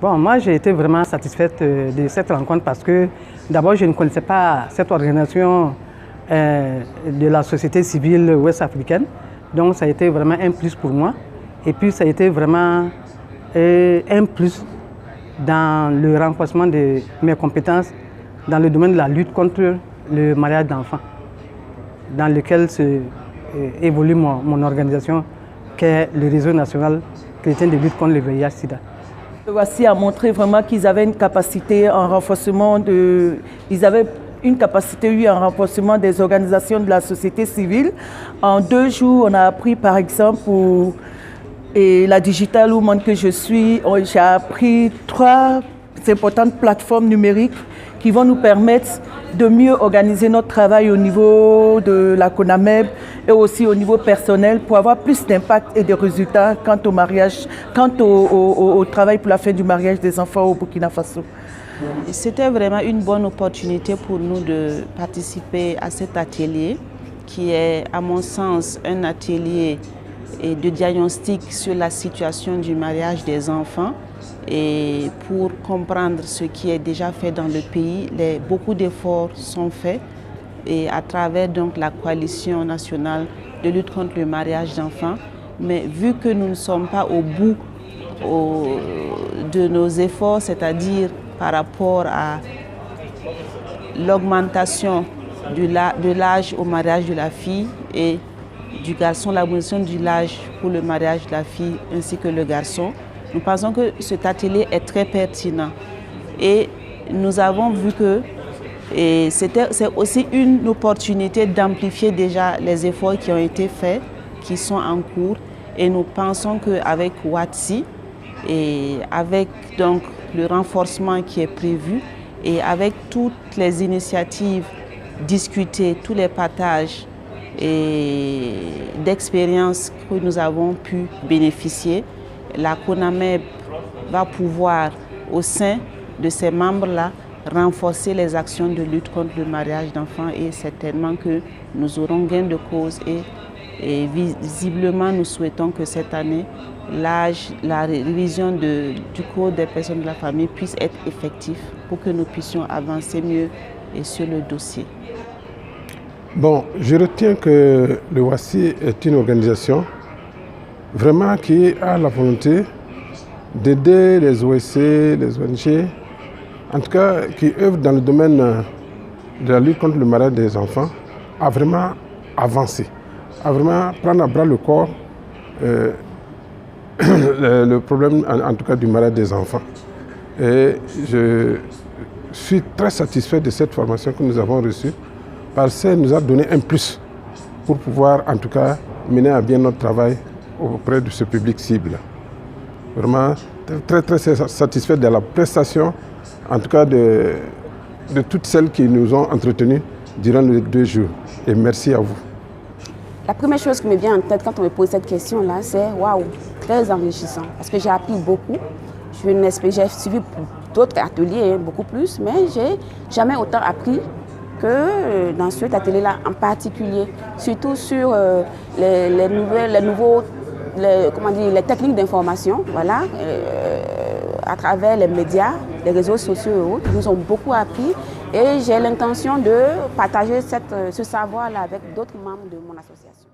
Bon, moi, j'ai été vraiment satisfaite de cette rencontre parce que d'abord, je ne connaissais pas cette organisation de la société civile ouest-africaine. Donc, ça a été vraiment un plus pour moi. Et puis, ça a été vraiment un plus dans le renforcement de mes compétences dans le domaine de la lutte contre le mariage d'enfants, dans lequel évolue mon organisation, qui est le réseau national chrétien de lutte contre le VIH-Sida. Le WASSI a montré vraiment qu'ils avaient une capacité en renforcement en renforcement des organisations de la société civile. En 2 jours, on a appris par exemple la Digital Woman que je suis, j'ai appris 3 importantes plateformes numériques qui vont nous permettre de mieux organiser notre travail au niveau de la CONAMEB et aussi au niveau personnel pour avoir plus d'impact et de résultats quant au mariage, quant au travail pour la fin du mariage des enfants au Burkina Faso. C'était vraiment une bonne opportunité pour nous de participer à cet atelier qui est, à mon sens, un atelier de diagnostic sur la situation du mariage des enfants. Et pour comprendre ce qui est déjà fait dans le pays, beaucoup d'efforts sont faits et à travers donc la coalition nationale de lutte contre le mariage d'enfants. Mais vu que nous ne sommes pas au bout de nos efforts, c'est-à-dire par rapport à l'augmentation de l'âge au mariage de la fille et du garçon, l'abolition de l'âge pour le mariage de la fille ainsi que le garçon, nous pensons que cet atelier est très pertinent et nous avons vu que c'est aussi une opportunité d'amplifier déjà les efforts qui ont été faits, qui sont en cours, et nous pensons qu'avec WASSI et avec donc le renforcement qui est prévu et avec toutes les initiatives discutées, tous les partages d'expériences que nous avons pu bénéficier, la CONAMEB va pouvoir, au sein de ses membres-là, renforcer les actions de lutte contre le mariage d'enfants et certainement que nous aurons gain de cause et visiblement nous souhaitons que cette année, la révision du code des personnes de la famille puisse être effective pour que nous puissions avancer mieux sur le dossier. Bon, je retiens que le WASSI est une organisation vraiment qui a la volonté d'aider les OSC, les ONG, en tout cas qui œuvrent dans le domaine de la lutte contre le mariage des enfants, à vraiment avancer, à vraiment prendre à bras le corps le problème en tout cas du mariage des enfants. Et je suis très satisfait de cette formation que nous avons reçue parce qu'elle nous a donné un plus pour pouvoir en tout cas mener à bien notre travail auprès de ce public cible. Vraiment très satisfait de la prestation, en tout cas de toutes celles qui nous ont entretenus durant les 2 jours. Et merci à vous. La première chose qui me vient en tête quand on me pose cette question-là, c'est waouh, très enrichissant. Parce que j'ai appris beaucoup. J'ai suivi d'autres ateliers, beaucoup plus, mais j'ai jamais autant appris que dans cet atelier-là en particulier, surtout sur les techniques d'information, voilà, à travers les médias, les réseaux sociaux et autres, nous ont beaucoup appris et j'ai l'intention de partager ce savoir-là avec d'autres membres de mon association.